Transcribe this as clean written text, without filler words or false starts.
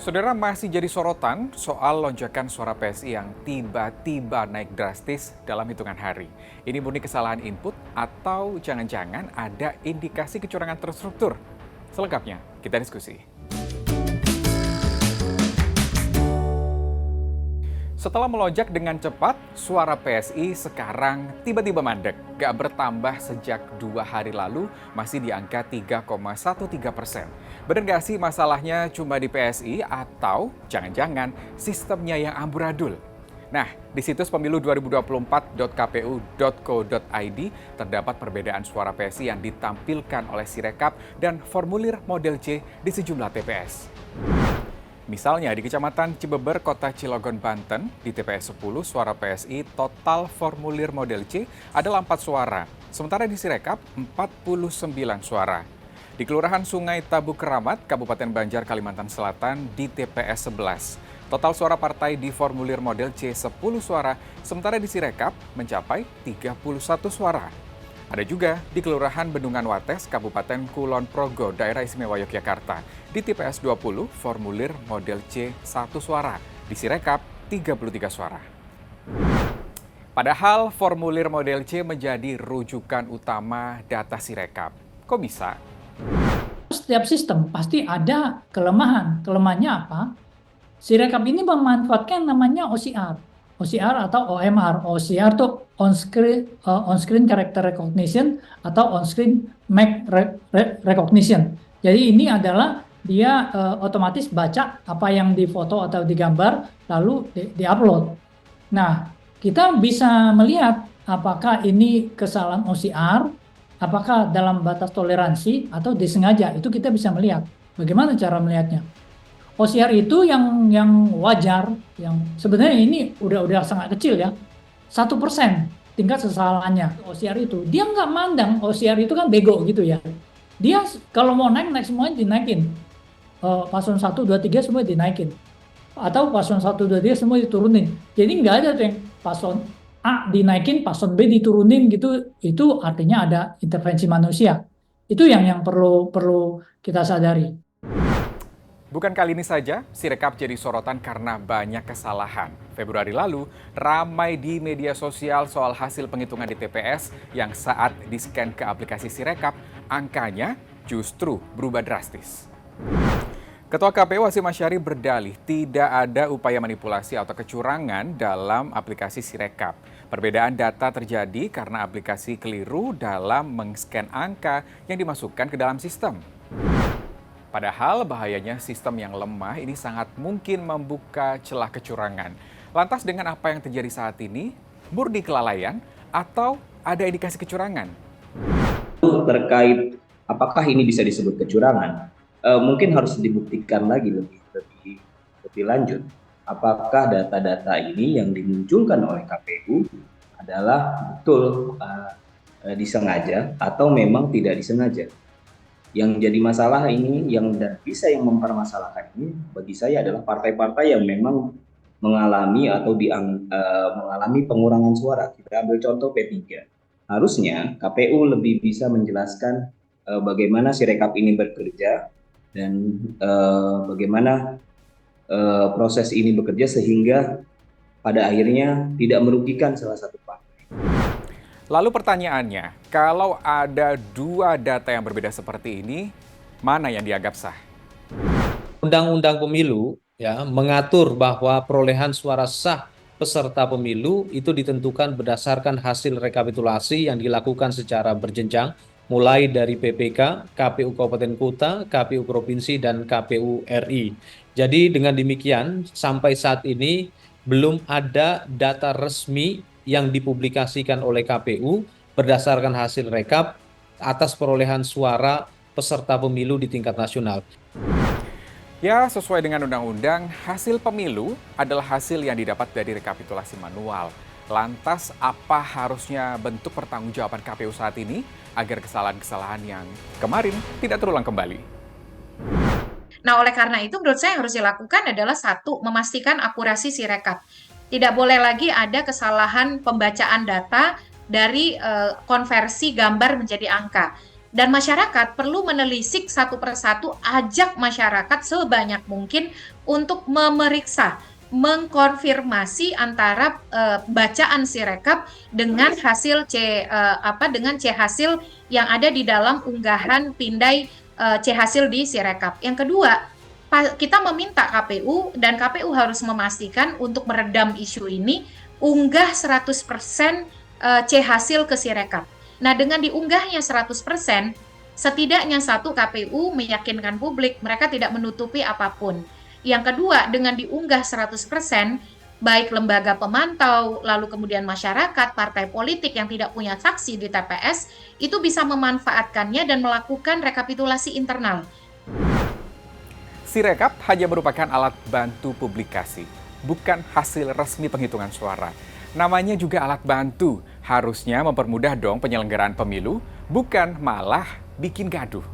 Saudara, masih jadi sorotan soal lonjakan suara PSI yang tiba-tiba naik drastis dalam hitungan hari. Ini murni kesalahan input atau jangan-jangan ada indikasi kecurangan terstruktur? Selengkapnya, kita diskusi. Setelah melonjak dengan cepat, suara PSI sekarang tiba-tiba mandek. Gak bertambah sejak 2 hari lalu, masih di angka 3,13%. Bener gak sih masalahnya cuma di PSI atau jangan-jangan sistemnya yang amburadul? Nah, di situs pemilu2024.kpu.co.id terdapat perbedaan suara PSI yang ditampilkan oleh Sirekap dan formulir model C di sejumlah TPS. Misalnya di Kecamatan Cibeber, Kota Cilegon, Banten, di TPS 10 suara PSI total formulir model C adalah 4 suara, sementara di Sirekap 49 suara. Di Kelurahan Sungai Tabu Keramat, Kabupaten Banjar, Kalimantan Selatan, di TPS 11. Total suara partai di formulir model C 10 suara, sementara di Sirekap mencapai 31 suara. Ada juga di Kelurahan Bendungan Wates, Kabupaten Kulon Progo, Daerah Istimewa Yogyakarta. Di TPS 20, formulir model C 1 suara. Di Sirekap, 33 suara. Padahal formulir model C menjadi rujukan utama data Sirekap. Kok bisa? Setiap sistem pasti ada kelemahan. Kelemahannya apa? Sirekap ini memanfaatkan namanya OCR. OCR atau OMR. OCR itu on-screen character recognition atau on-screen MAC recognition. Jadi ini adalah dia otomatis baca apa yang difoto atau digambar lalu di-upload. Nah, kita bisa melihat apakah ini kesalahan OCR, apakah dalam batas toleransi atau disengaja. Itu kita bisa melihat. Bagaimana cara melihatnya? OCR itu yang wajar, yang sebenarnya ini udah sangat kecil ya, 1% tingkat kesalahannya. OCR itu dia nggak mandang, OCR itu kan bego gitu ya. Dia kalau mau naik semuanya dinaikin. Paslon 1, 2, 3 semua dinaikin. Atau paslon 1, 2, 3 semua diturunin. Jadi nggak ada tuh yang paslon A dinaikin, paslon B diturunin gitu. Itu artinya ada intervensi manusia. Itu yang perlu kita sadari. Bukan kali ini saja, Sirekap jadi sorotan karena banyak kesalahan. Februari lalu, ramai di media sosial soal hasil penghitungan di TPS yang saat di-scan ke aplikasi Sirekap, angkanya justru berubah drastis. Ketua KPU Hasyim Asyari berdalih tidak ada upaya manipulasi atau kecurangan dalam aplikasi Sirekap. Perbedaan data terjadi karena aplikasi keliru dalam meng-scan angka yang dimasukkan ke dalam sistem. Padahal bahayanya sistem yang lemah ini sangat mungkin membuka celah kecurangan. Lantas dengan apa yang terjadi saat ini, murni kelalaian atau ada indikasi kecurangan? Terkait apakah ini bisa disebut kecurangan, mungkin harus dibuktikan lagi lebih lanjut. Apakah data-data ini yang dimunculkan oleh KPU adalah betul disengaja atau memang tidak disengaja? Yang jadi masalah ini, yang mempermasalahkan ini bagi saya adalah partai-partai yang memang mengalami atau mengalami pengurangan suara. Kita ambil contoh P3. Harusnya KPU lebih bisa menjelaskan bagaimana Sirekap ini bekerja dan bagaimana proses ini bekerja sehingga pada akhirnya tidak merugikan salah satu partai. Lalu pertanyaannya, kalau ada dua data yang berbeda seperti ini, mana yang dianggap sah? Undang-Undang Pemilu ya mengatur bahwa perolehan suara sah peserta pemilu itu ditentukan berdasarkan hasil rekapitulasi yang dilakukan secara berjenjang mulai dari PPK, KPU Kabupaten Kota, KPU Provinsi, dan KPU RI. Jadi dengan demikian sampai saat ini belum ada data resmi yang dipublikasikan oleh KPU berdasarkan hasil rekap atas perolehan suara peserta pemilu di tingkat nasional. Ya, sesuai dengan undang-undang, hasil pemilu adalah hasil yang didapat dari rekapitulasi manual. Lantas, apa harusnya bentuk pertanggungjawaban KPU saat ini agar kesalahan-kesalahan yang kemarin tidak terulang kembali? Nah, oleh karena itu menurut saya yang harus dilakukan adalah satu, memastikan akurasi Sirekap. Tidak boleh lagi ada kesalahan pembacaan data dari konversi gambar menjadi angka. Dan masyarakat perlu menelisik satu persatu, ajak masyarakat sebanyak mungkin untuk memeriksa, mengkonfirmasi antara bacaan Sirekap dengan hasil dengan C hasil yang ada di dalam unggahan pindai C hasil di Sirekap. Yang kedua, kita meminta KPU dan KPU harus memastikan untuk meredam isu ini unggah 100% C hasil ke Sirekap. Nah, dengan diunggahnya 100%, setidaknya satu, KPU meyakinkan publik mereka tidak menutupi apapun. Yang kedua, dengan diunggah 100%, baik lembaga pemantau, lalu kemudian masyarakat, partai politik yang tidak punya saksi di TPS, itu bisa memanfaatkannya dan melakukan rekapitulasi internal. Sirekap hanya merupakan alat bantu publikasi, bukan hasil resmi penghitungan suara. Namanya juga alat bantu, harusnya mempermudah dong penyelenggaraan pemilu, bukan malah bikin gaduh.